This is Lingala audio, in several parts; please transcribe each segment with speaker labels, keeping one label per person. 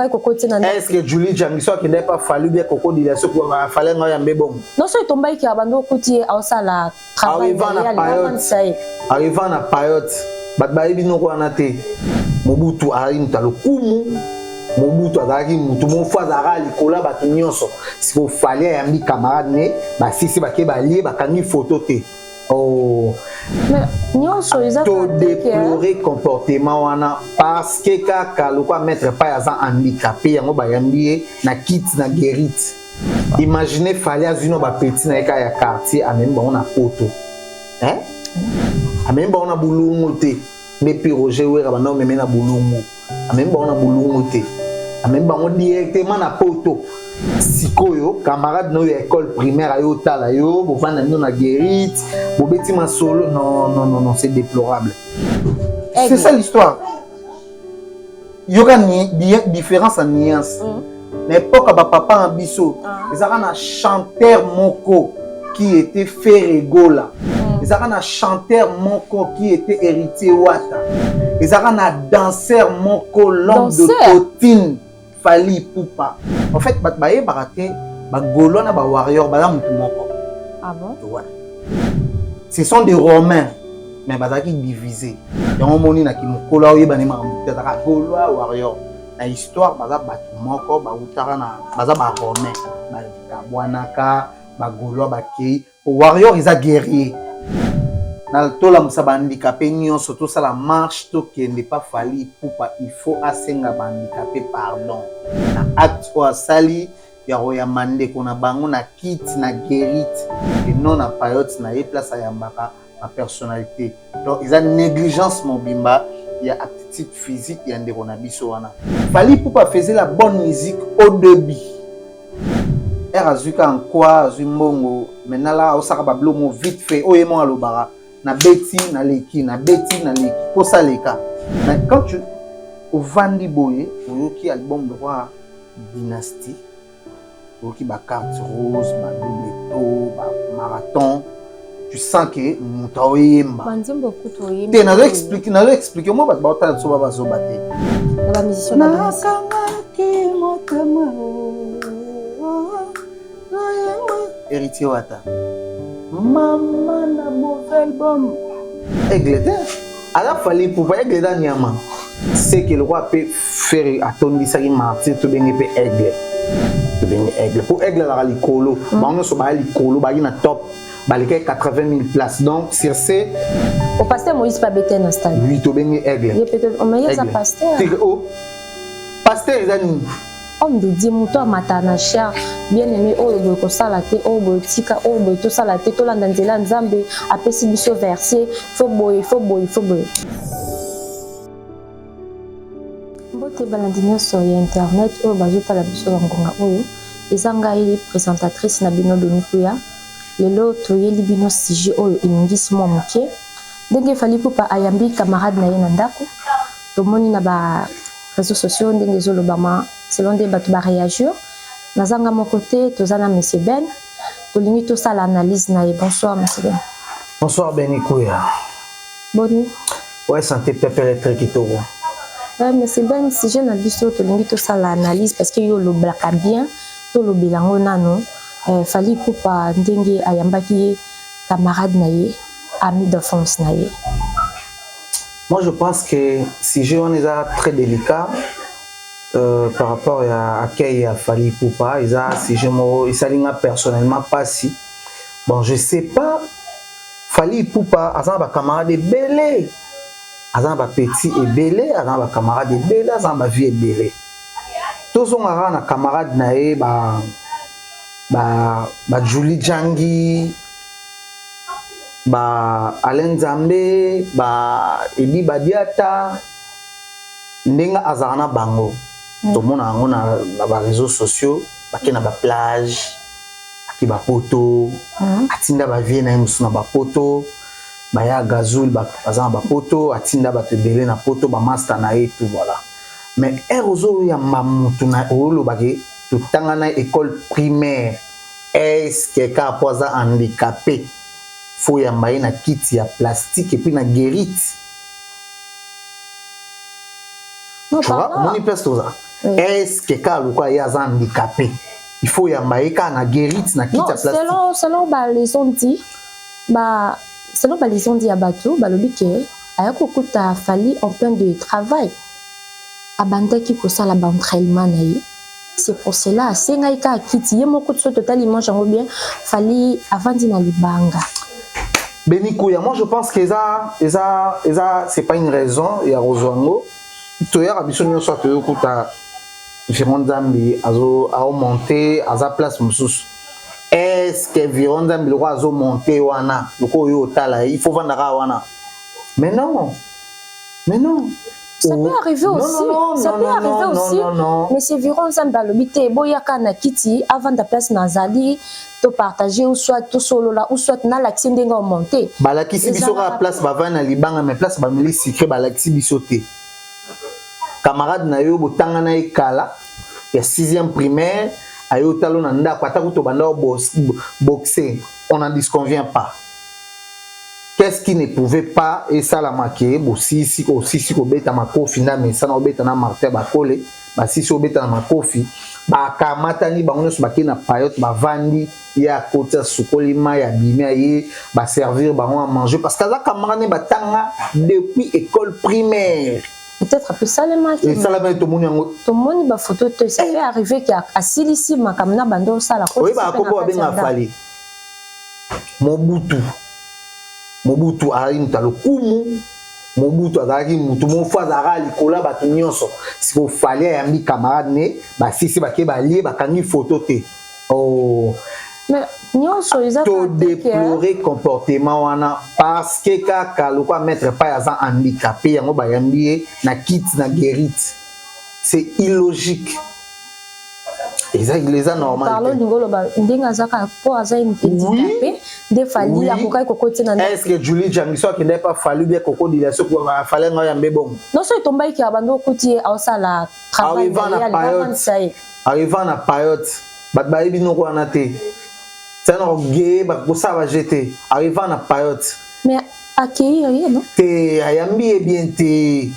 Speaker 1: kai kokoti na
Speaker 2: est-ce que Julie Jangiso qui n'est pas fallu bien koko dit ce pour fallait nga yambe bon
Speaker 1: non so tomba ki abando koti ausala travail
Speaker 2: arrivant na période bat ba ebino ko anate Mobutu ari mutalo kumu Mobutu azaki mutu mo fa zara likola ba nyonso si ko fallait yambi camarade ne ba sisi ba ke ba lié ba kangi photo te oh
Speaker 1: mais nyonso
Speaker 2: to déplorer comportement wana parce que kaka lo quoi mettre pas ya handicapé yango ba yambi na kit na guérite imaginez fallait azino ba petit na eka ya quartier amem ba na poto hein amem ba na bulungu te depuis Roger Wera bana meme na bulungu amem ba na bulungu te amem ba directement na poto sikoyo camarade no école primaire ayo tala yo bo vanda na guérite bo beti masolo non c'est déplorable. C'est ça l'histoire. Il y aura une différence en nuance. L'époque ba papa en biso, ils avaient un chanteur moko qui était Ferregola. Ils avaient un chanteur moko qui était héritier Wata. Ils avaient un danseur moko l'homme de Totine Fali Ipupa. En fait, batbaye baraté ba golo na ba warrior ba mutu moko.
Speaker 1: Ah bon?
Speaker 2: Ouais. Ce sont des Romains mais bazaki divisés. Yango moni na kimukolo oyeba ne ma mutaka golo warrior. Na histoire baza batu moko ba utara na baza ba Romain. Ba kabwanaka ba golo ba kei warrior ils a guerrier. Na tola musaba handicapé nyonso to sala marche to kende pas Fali Ipupa il faut asenga ba handicapé pardon na acte o sali ya roya mande kona bango na kit na guérite et non na période na e place ya mbaka ma personnalité donc ils a négligence mobimba il y a aptitude physique ya ndeko na biso wana Fali Ipupa faisait la bonne musique au début azuka en quoi azumbongo maintenant là osaka ba blomo vite fait oyemo alobara na beti na leki pour ça les cas mais quand tu au vandi boye oyoki album de roi dynastie oyoki ba carte rose ba double to ba marathon tu sens que mutaoyemba
Speaker 1: banzembo kuto yemba
Speaker 2: te na expliquer moi ba ta so ba zo baté
Speaker 1: la musicien na
Speaker 2: héritier Wata maman na mauvais album Aigle alors Fali Ipupa Aigle da nyama c'est que le roi peut faire attendre ça qui martyr to bengi pe Aigle pour Aigle la likolo bango so ba likolo ba na top ba like 80 000 places donc sur ce
Speaker 1: au pasteur Moïse pas bête dans stade
Speaker 2: lui to bengi Aigle
Speaker 1: il peut on meilleur ça pasteur
Speaker 2: pasteur zani
Speaker 1: homme de Dieu muto matana cher bien aimé oyo ko sala te oyo tika oyo to sala te to landa nzela nzambe apesi biso verset faut boy mbote balandinyo sur internet oyo bazota la biso ngonga oyo ezanga ili présentatrice na bino Benikuya lelo toyeli bino sujet oyo iningisi mo moke ndenge Fali Ipupa ayambi camarade na ye na ndako tomoni na ba réseaux sociaux ndenge zolobama selon des bateaux ba réagir nazanga mon côté tozana monsieur Ben tolingi to ça l'analyse na et bonsoir monsieur Ben.
Speaker 2: Bonsoir Benikuya.
Speaker 1: Bonne nuit.
Speaker 2: Ouais santé pépé électrique to.
Speaker 1: Ouais monsieur Ben si je na biso tolingi to ça l'analyse parce que yo lo blaka bien to lo bilango nano Fali Ipupa ndenge ayambaki camarade na ye ami d'enfance na ye.
Speaker 2: Moi je pense que si je on est très délicat par rapport à qui a Fali Ipupa, si je me salinga personnellement pas si bon je sais pas Fali Ipupa azan ba camarade belé azan ba petit et belé azan ba camarade belé azan ba vie belé tous on a na camarade nae ba Julie Jangi ba Alain Nzambe ba Ebi Badiata ndenga azana bango tout le monde a na réseaux sociaux baki na ba plage aki ba poto atinda ba vie na musu na ba poto ba ya gazul ba azana ba poto atinda ba tebele na poto ba master na et tout voilà mais erozo ya mamutu na olo baki tutanga na école primaire est-ce que ka poza handicapé faut ya mbaye na kiti ya plastique et puis na guérite.
Speaker 1: Non,
Speaker 2: tu vois, mon y pèse tout ça. est-ce que Kaluka est handicapé? Il faut y aller na guérite na
Speaker 1: non, selon les ont dit selon les ont dit à Batou balobi que aya kokuta fali en plein de travail abandaki ko sala ba entraînement na ye. C'est pour cela senga ika kiti ye moko tso totalement jango bien fali avant dina libanga.
Speaker 2: Benikouya, moi je pense que ça c'est pas une raison et à Rosango toya abisonyo soit que kuta Viron Zambi a monté à sa place moussous. Est-ce que Viron Zambi a monté wana il faut vendre wana? Mais non.
Speaker 1: Ça peut arriver aussi. Ça peut arriver aussi. Mais c'est Viron Zambi a l'obité. Boyaka na kiti avant de place Nazali. To partager ou soit to solo là ou soit na l'action de monter.
Speaker 2: Balaki si biso à place bava na libanga mais place bamili secret balaki bisoté. Camarade na yo botanga na ekala ya 6e primaire ayo talo na ndako atako to banda boxer, on n'en disconvient pas. Qu'est-ce qui ne pouvait pas et ça la marqué aussi si ko beta makofi na mais ça na beta na martin ba kole ba si beta na makofi ba kamata ni ba ngono ba na payot ba vandi ya kota sukolima ya bimia ye ba servir ba on manger parce que la camarade ba tanga depuis école primaire.
Speaker 1: Peut-être après ça les matchs.
Speaker 2: Et ça la tout le
Speaker 1: monde ba photo ça peut arriver qu'il y a assilisi makamna bando ça la
Speaker 2: oui ba ko ba benga fali Mobutu ari mutalo kumu Mobutu azaki mutu mo fa zara likola ba tunyonso si ko fali ya mi camarade ne ba sisi ba ke ba lie ba kangi photo te oh
Speaker 1: mais nyonso ils
Speaker 2: ont déploré comportement wana parce que kaka lokwa mettre pas ya handicapé yango ba yambie na kit na guérite c'est illogique. Et ça il les a normal.
Speaker 1: Parlons du golo ba ndinga zaka po aza handicapé de fali ya kokai kokoti na.
Speaker 2: Est-ce que Julie Jangiso qui n'a pas fallu bien koko dilaso ko ba fallait nga yambe bon.
Speaker 1: Non so tombai ki abando kuti au sala travail
Speaker 2: arrivant na période bat ba ibino ko anate. C'est un orgueil, ça va jeter. Arrivant à la période.
Speaker 1: Mais accueillir, non?
Speaker 2: Ayambi bien te.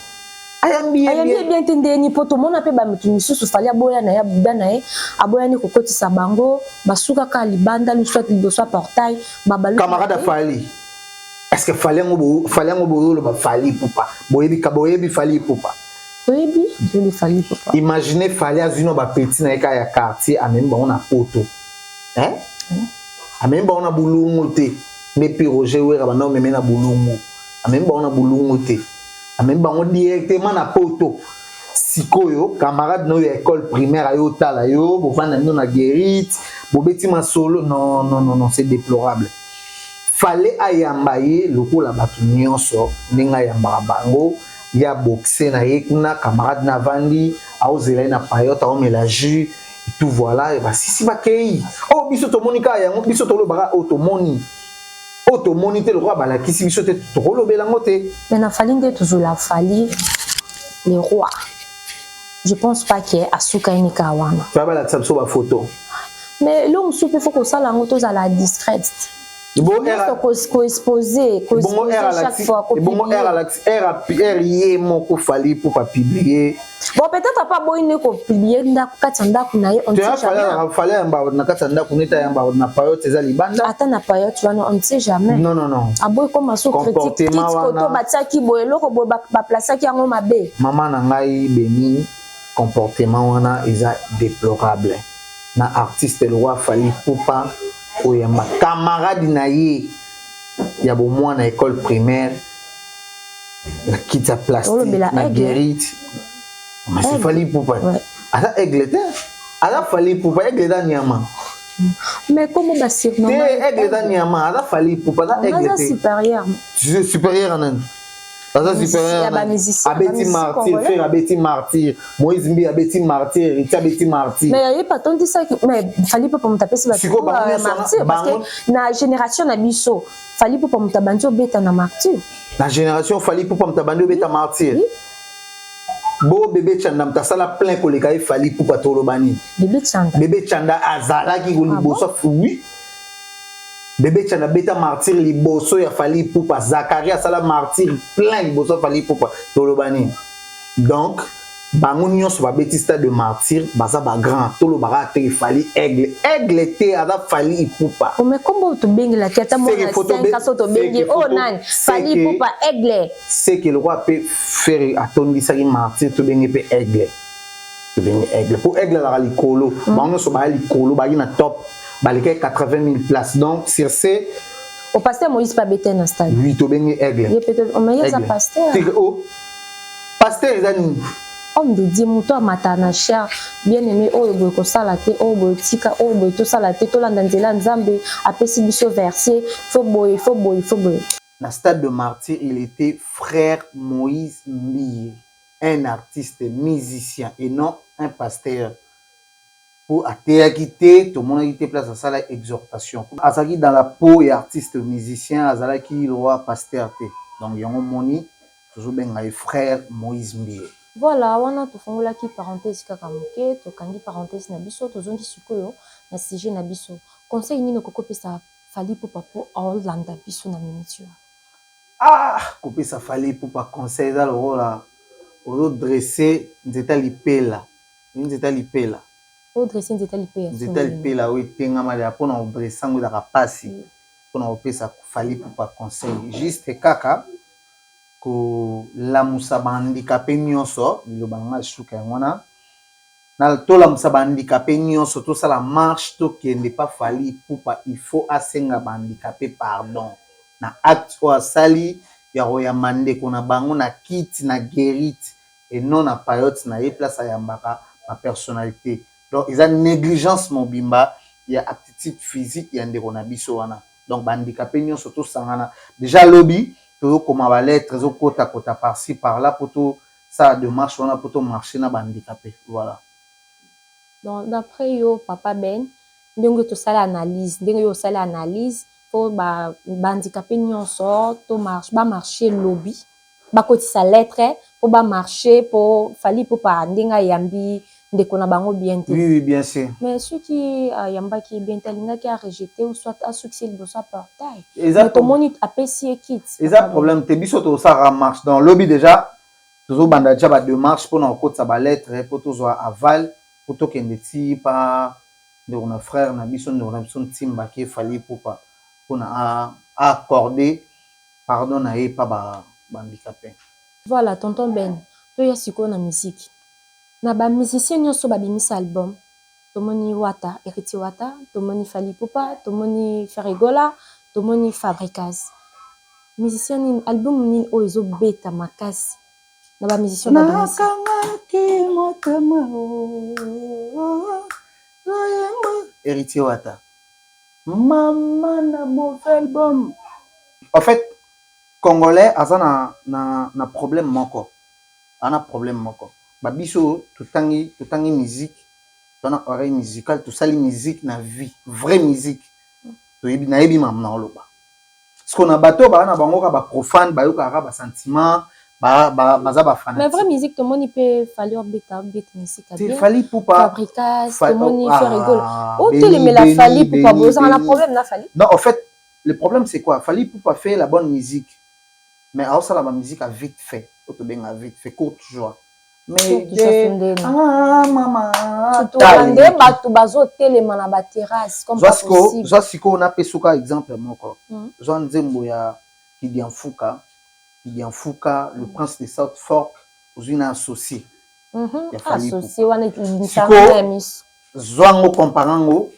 Speaker 2: Ayambi
Speaker 1: bien te ni poto mona pe ba mutu misusu fali aboya na ya buda na ye aboya ni kokoti sabango basuka ka libanda lu soit liboso portail babalu.
Speaker 2: Camarade fali. Est-ce que fali ngo ba fali poupa. Boyebi fali poupa.
Speaker 1: Boyebi je fali poupa.
Speaker 2: Imaginez fali azino ba petit na ya quartier a même on a poto. Hein? Même on a boulungu te depuis Roger Wera bana meme na boulungu même on a boulungu te même on directement na poto sikoyo camarade no école primaire ayo tala yo bo vanda na guérite bo beti masolo non c'est déplorable. Fallait ayambaye lokola batu nyonso ninga yamba bango ya boxer na yekuna camarade na vandi aozela na payota o mélange tout voilà et bah si bakei oh biso to monika ya biso to lo bara automoni te le roi bala kisi biso te to lo belango te
Speaker 1: mais na fali nde toujours la fali les rois je pense pas que asuka ni kawana
Speaker 2: ça va la tsabiso ba photo
Speaker 1: mais l'homme soupe faut que ça la moto za la discrète bon exposé chaque fois
Speaker 2: bon R yé moko fali pour pas publier.
Speaker 1: Bon peut-être pas boyine ko publier ndako katanda kuna on sait jamais.
Speaker 2: Fallait mba na katanda kunita yamba na payote za libanda.
Speaker 1: Ata na payote wana on ne sait jamais.
Speaker 2: Non.
Speaker 1: Aboy comme aso critique photo batiaki boyelo ko ba plaçaki yango mabe.
Speaker 2: Maman na ngai beni comportement wana eza déplorable. Na artiste le roi fali poupa oyamba camarade na ye ya bo moi na école primaire la quitte plastique na guérite mais c'est fali poupa ala aigle te ala fali poupa aigle da nyama
Speaker 1: mais comment ba surnom
Speaker 2: aigle da nyama ala fali poupa da aigle te
Speaker 1: supérieur
Speaker 2: tu supérieur nan ça supérieur abeti martyr frère abeti martyr Moïse Mbi abeti martyr Rita abeti martyr
Speaker 1: mais il y a pas tant de ça mais fallait pas me taper sur la martyr parce que na génération na biso fallait pas me tabanjo beta na martyr
Speaker 2: la génération fallait pas me tabanjo beta martyr bo bébé Chanda mtasala plein koleka fallait pas tolo bani bébé Chanda azala ki goliboso oui bébé Chanda beta martyr liboso ya fali poupa Zacharia sala martyr plein liboso fali poupa tolobani donc bango nyonso babeti stade de martyr baza bagrand tolobaka te efali aigle te aza fali ipupa
Speaker 1: mais kombo tobengela te ata mwana 5 aso tobengi o nani fali ipupa aigle
Speaker 2: seke lokwa mpe fere atondisaki martyr tobengi mpe aigle mpo aigle alaka likolo bango nyonso baya likolo baki na top balekaki 80 000 places donc sur ce
Speaker 1: au pasteur Moïse pas bête dans stade
Speaker 2: oui tobengi aigle
Speaker 1: il peut-être mais il y a pasteur
Speaker 2: pasteur eza nini
Speaker 1: homme de Dieu muto matana cher bien aimé oyo boy ko sala te oyo boy tika oyo boy to sala te to landa nzela nzambe apesi biso verset faut boy
Speaker 2: na stade de martyr il était frère Moïse Mbiye un artiste musicien et non un pasteur pour ateyaki te tomonaki te place asala exhortation azalaki dans la peau et artiste musicien azalaki roi pasteur te donc yango moni tozobenga ye frère Moïse Mbiye.
Speaker 1: Voilà, wana tofungolaki parenthèse kaka moke tokangi parenthèse na biso tozongi sikoyo na sujet na biso conseil nini okopesa fali ipupa po aolanda biso na minute
Speaker 2: kopesa fali ipupa conseil eza lokola ozodresse nzeta lipela
Speaker 1: odresse nzeta
Speaker 2: lipela oyo etengama lela mpona odresse yango ezaka mpasi mpona kopesa fali ipupa conseil juste kaka kolamusa bahandikape nyonso liloba nanga suka yango wana tolamusa bahandikape nyonso tosala marche tokende pa fali ipupa il faut asenga bahandikape pardon na acte oyo asali ya koyamba ndeko na bango na kiti na guérite et non na payote na ye place ayambaka bapersonnalité donc eza négligence mobimba ya aptitude physique ya ndeko na biso wana donc bahandikape nyonso tosangana déjà lobi tozokoma balettre ezokota par-ci par-là po tosala démarche wana po tomarche na bahandikape voilà.
Speaker 1: Donc d'après yo papa Ben ndenge tosala analyse ndenge yo osala analyse po bahandikape nyonso bamarche lobi bakotisa lettre po bamarche po fali po pa ndenge ayambi ndeko na bango bien te.
Speaker 2: Oui, bien sûr.
Speaker 1: Mais ceux qui ayambaki bien te alingaki a rejeté ou soit a succès liboso a portail mais tomoni apesi ye kit
Speaker 2: eza problème te biso tosala marche donc lobi déjà tozobanda déjà badémarche mpona kokotisa balettre po tozwa aval po tokende ti pa ndeko na frère na biso ndeko na biso ntimbaki efali pupa mpona accorder pardon na ye pa bahandikape.
Speaker 1: Voilà tonton Ben toya sikoyo na musique na bamusicien nyonso babimisa album tomoni Wata Héritier Wata tomoni Fally Ipupa tomoni Ferregola tomoni Fabricaz musicien nini album nini oyo ezobeta makasi na bamusicien babimisa
Speaker 2: Héritier Wata mama na mauvais album en fait congolais aza na problème moko ana problème moko babiso totangi musique tona oreille musicale tosali musique na vie vraie musique toyebi nayebi mam na oloba parce que na bato baa na bango ka baprofane bayokaka basentiment baza bafanatique
Speaker 1: mais vraie musique tomoni mpe fali obeta musique bien
Speaker 2: Fally Ipupa
Speaker 1: Fabricaz tomoni Ferregola otelemela Fally Ipupa bozanga na problème na Fally
Speaker 2: non en fait le problème c'est quoi Fally Ipupa fait la bonne musique mais aosala ba musique à vite fait otobenga vite fait courte joie mais mama
Speaker 1: tolande bato bazotelema na baterrasse comme pas possible
Speaker 2: zwa sikoyo napesuka exemple moko zwa nzembo ya Kidianfuka le prince de South Fork ozwi na associé ya Fally Ipupa zwa ngo comparango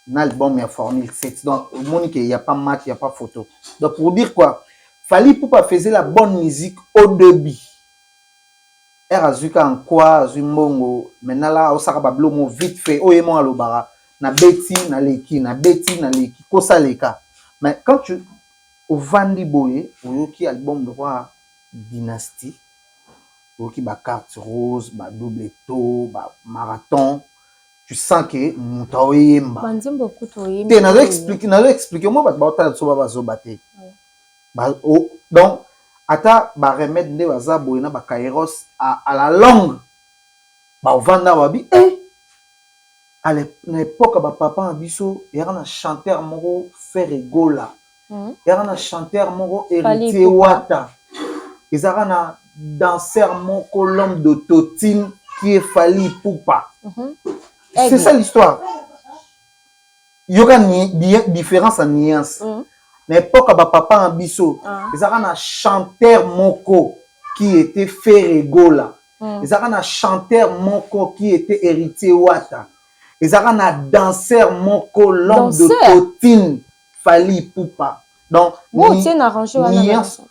Speaker 2: na album ya Formule 7 donc omoni qu'il y a pas match il y a pas photo donc pour dire quoi Fally Ipupa faisait la bonne musique au début. Azuka en quoi, Azumbongo, maintenant là, on s'arrête bablomo vite fait, oh et moi alobara, na beti na leki, kosa leka. Mais quand tu au Vandi Boye, au yoki album de roi Dynastie, au yoki ba carte rose, ba double taux, ba marathon, tu sens que mutaoyemba.
Speaker 1: Banzembo kutoyemba.
Speaker 2: Te na expliquer moi ba bata so ba zobate. Donc, ata ba remède nde baza boye na ba kairos à la longue ba vanda wabi à l'époque ba papa biso yaka na chanteur moko Ferregola yaka na chanteur moko Héritier Wata ezaka na danseur moko l'homme de Totine qui est Fally Ipupa.
Speaker 1: Aigle.
Speaker 2: C'est ça l'histoire. Il y aura une différence en nuance. L'époque, papa en biso, ils avaient un chanteur moko qui était Ferregola. Ils avaient un chanteur moko qui était Héritier Wata. Ils avaient un danseur moko l'homme de Totine Fally Ipupa. Donc, nuance.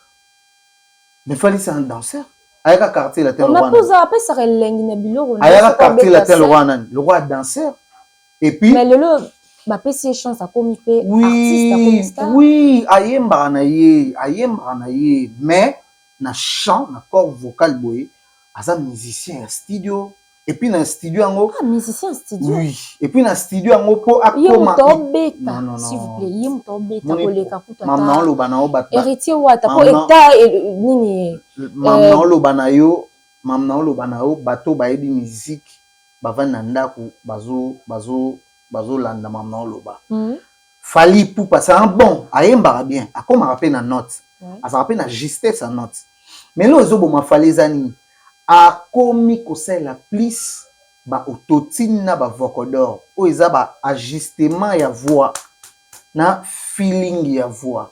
Speaker 2: Mais Fally c'est un danseur. Avec un quartier la telle
Speaker 1: on a posé après ça
Speaker 2: avec un quartier la telle le roi danseur. Et puis
Speaker 1: mais le ba pesi chance a commis
Speaker 2: oui, oui, ayemba na ye, mais na chant, na corps vocal boy, asa musicien en studio. Et puis dans studio ango
Speaker 1: musicien en studio.
Speaker 2: Oui, et puis dans studio ango po
Speaker 1: akoma non s'il vous plaît, yim to beta koleka kuta.
Speaker 2: Maman lo bana o bat.
Speaker 1: Héritier wata po eta nini
Speaker 2: maman lo bana yo bato ba yebi musique bavanda ndako bazo landa maman loba. Fally Ipupa c'est un bon, ayembara bien, akoma rappel na note. Asa rappel na justesse en note. Mais là ozo boma Fally zani akomi ko la plus ba autotune na ba vocodor. O eza ba ajustement ya voix na feeling ya voix.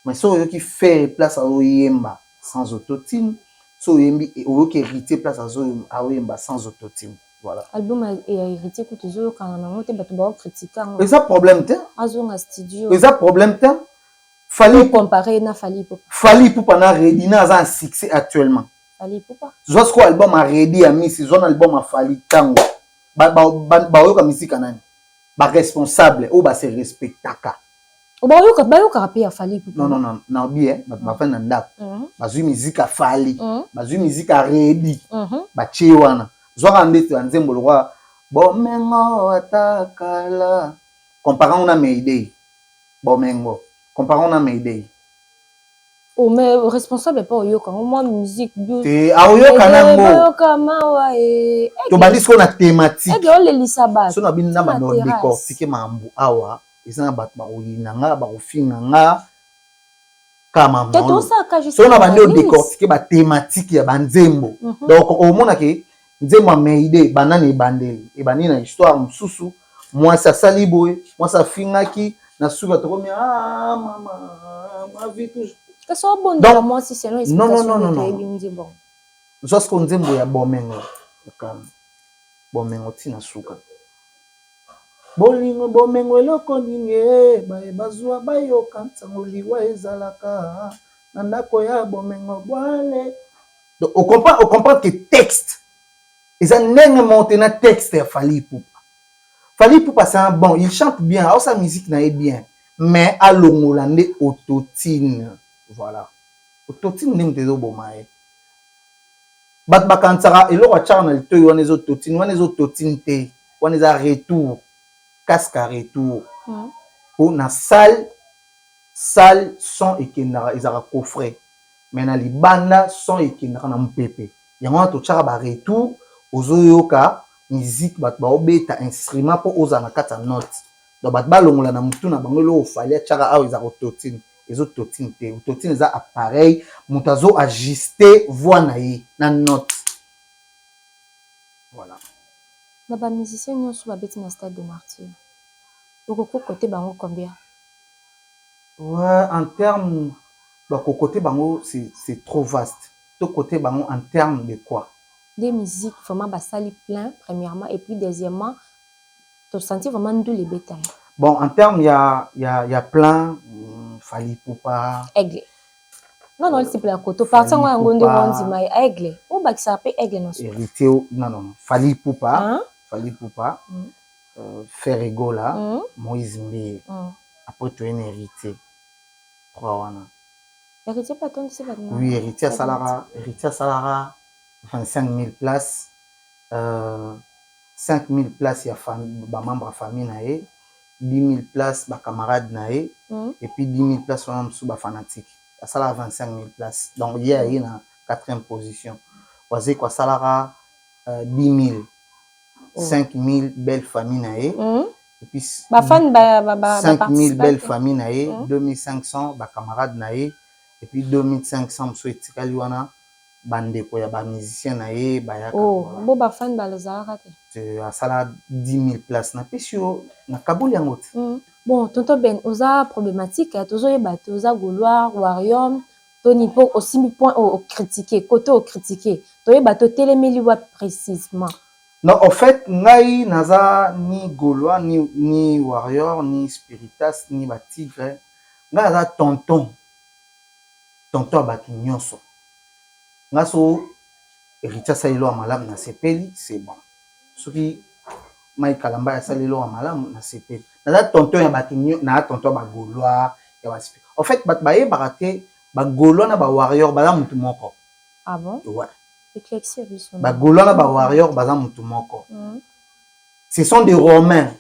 Speaker 2: Mais so yo ki faire place à oyemba sans autotune, so yembi o ki hériter place à oyemba sans autotune. Voilà.
Speaker 1: Album a hérité que toujours quand on a monté bato ba critiquer.
Speaker 2: Et ça problème te?
Speaker 1: Azonga studio.
Speaker 2: Et ça problème te? Fally
Speaker 1: comparer na Fally Ipupa.
Speaker 2: Fally Ipupa na ready na un succès actuellement.
Speaker 1: Fally Ipupa.
Speaker 2: Zosko album a ready a mis zone album a Fally tango. Ba yo ka musique nani? Ba responsable ou ba se respectaka.
Speaker 1: O ba yo ka rapper a Fally Ipupa.
Speaker 2: Non bien, ba fa na ndako. Ba zu musique a Fally. Ba zu musique a ready. Ba chi wana. Zoka ndete wa nzembo lwa bomengo atakala. Comparant na Mayday. Bomengo. Comparons na Mayday.
Speaker 1: Oh mais responsable pas oyoka moi musique bio.
Speaker 2: Te aoyoka nango.
Speaker 1: Oyoka mawa e.
Speaker 2: To bandi ko na thématique.
Speaker 1: Ege ole lisaba.
Speaker 2: So na binna ba no décortiquer mambu awa, ezana bat ba oyina nga ba ofinga nga kama mama.
Speaker 1: Te to ça ka juste.
Speaker 2: So na bandi o décortiquer ba thématique ya banzembo. Donc au mona ke nzembo Mayday banane bandeli. E bani na histoire mususu, moi ça saliboy, moi ça fingaki. Na suka tokomi mama ma vie toujours
Speaker 1: que ça bon donc moi si c'est
Speaker 2: non jusqu'à nzembo ya bomengo kan bomengo tina suka bolingo bomengo eloko ninge bazwa bayoka ntango liwa ezalaka na ndako ya bomengo bwale. Donc on comprend que texte ils ont ndenge monté na texte ya Fally Ipupa. Fally Ipupa c'est un bon, il chante bien, alors sa musique n'est bien, mais à l'ongolande autotune, voilà. Autotune n'est pas bon maï. Bat bakansara, et le roi Charles le toy, on est autotune te, on est à retour, casque à retour. Pour na salle son et qui n'a ils a coffret, mais na li banda son et qui n'a na mpépé. Yango to Charles ba retour, ozoyoka. Musique bat ba obeta instrument pour oza na kata note donc bat ba longola na mutu na bango lo Fally chaka awa za autotune ezo autotune te autotune za appareil mutazo ajuster voix na ye na note voilà.
Speaker 1: Na ba musicien nyonso ba beti na stade de martyr oko côté bango combien?
Speaker 2: Ouais, en termes ba côté bango c'est trop vaste to côté bango en termes de quoi?
Speaker 1: Des musiques vraiment basali plein premièrement et puis deuxièmement tu senti vraiment d'où les bétails.
Speaker 2: Bon en termes il y a plein Fally Ipupa
Speaker 1: aigle non c'est plein côté partant en gonde wondi mai aigle ou ba qui s'appelle aigle non
Speaker 2: héritier non Fally Ipupa Ferregola Moïse Mbié après tu es un héritier trois wana
Speaker 1: héritier pas ton c'est pas
Speaker 2: oui héritier Salara 25 000 places, 5 000 places, il y a membres de famille, 10 000 places, camarades, et puis 10 000 places, sous fanatique. Ça a 25 000 places. Donc, il y a une 4e position. Voici quoi, ça a 10 000, 5 000 belles familles, et puis 5 000 belles familles, 2500 camarades, et puis 2500 sous Etikaliwana. bandeko ya ba musicien na ye bayaka.
Speaker 1: Oh, bo ba fan balazaka te.
Speaker 2: Asala 10 000 places na pesio na kabuli yango te.
Speaker 1: Bon, tonton Ben, oza problématique, tozoyeba te oza Gaulois, Warrior, Tony po aussi point au critiquer, côté au critiquer. Toyeba to telemeli wa précisément.
Speaker 2: Non, en fait, ngai naza ni Gaulois, ni Warrior, ni Spiritas, ni ba Tigre. Ngai naza tonton a batu nyonso. Ngai so héritier salilo a malamu na sepeli, c'est bon. Soki mai kalamba ya salilo a malamu na sepeli. Naza tonton ya batu nyonso, na tonton ba Gaulois, ya ba Spiritas. En fait, bat baye barate ba Gaulois na ba Warrior baza mutu moko.
Speaker 1: Ah bon?
Speaker 2: Ouais.
Speaker 1: Ba
Speaker 2: Gaulois na ba Warrior baza mutu moko. Ce sont des Romains,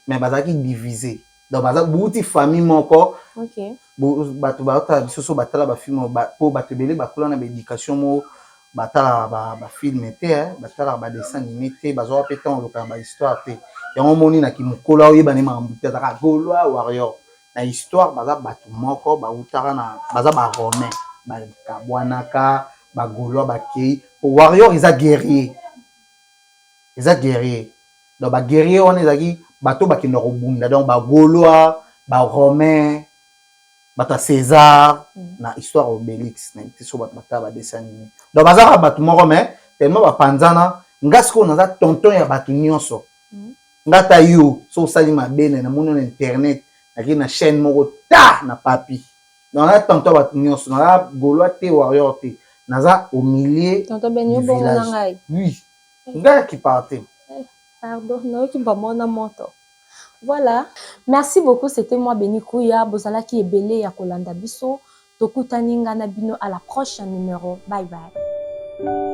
Speaker 2: mais bazaki divisés. Donc baza bouti famille moko.
Speaker 1: OK.
Speaker 2: Batu ba bisoso batala ba film po batu belé bakula na éducation mo batala ba film te, batala ba dessin animé te, bazo pétan loka ba histoire te. Yango moni na kimukola oyeba ne mambuta ka Gaulois Warrior. Na histoire baza batu moko ba utara na baza ba Romain, ba kabwanaka, ba Gaulois ba kei. Warrior ils a guerrier. Ils a guerrier. Donc ba guerrier on ezaki bato ba kinoko bunda donc ba Gaulois, ba Romain, bata César na histoire Obélix na tiso bata ba dessin animé. Donc bazaka bato moko mais tellement ba panzana ngasko naza tonton ya bato nyonso. Ngata yo so sali mabene na mono na internet na chaîne moko ta na papi. Donc na tonton bato nyonso na Gaulois te Warrior te. Naza au milieu
Speaker 1: tonton Ben yo bongo na ngai.
Speaker 2: Oui. Ngai qui partait.
Speaker 1: Pardon, non, qui va mon moto. Voilà. Merci beaucoup, c'était moi Béni Kouya, Bozala qui est belé ya Kolanda Biso. Tokutani ngana bino à la prochaine numéro. Bye bye.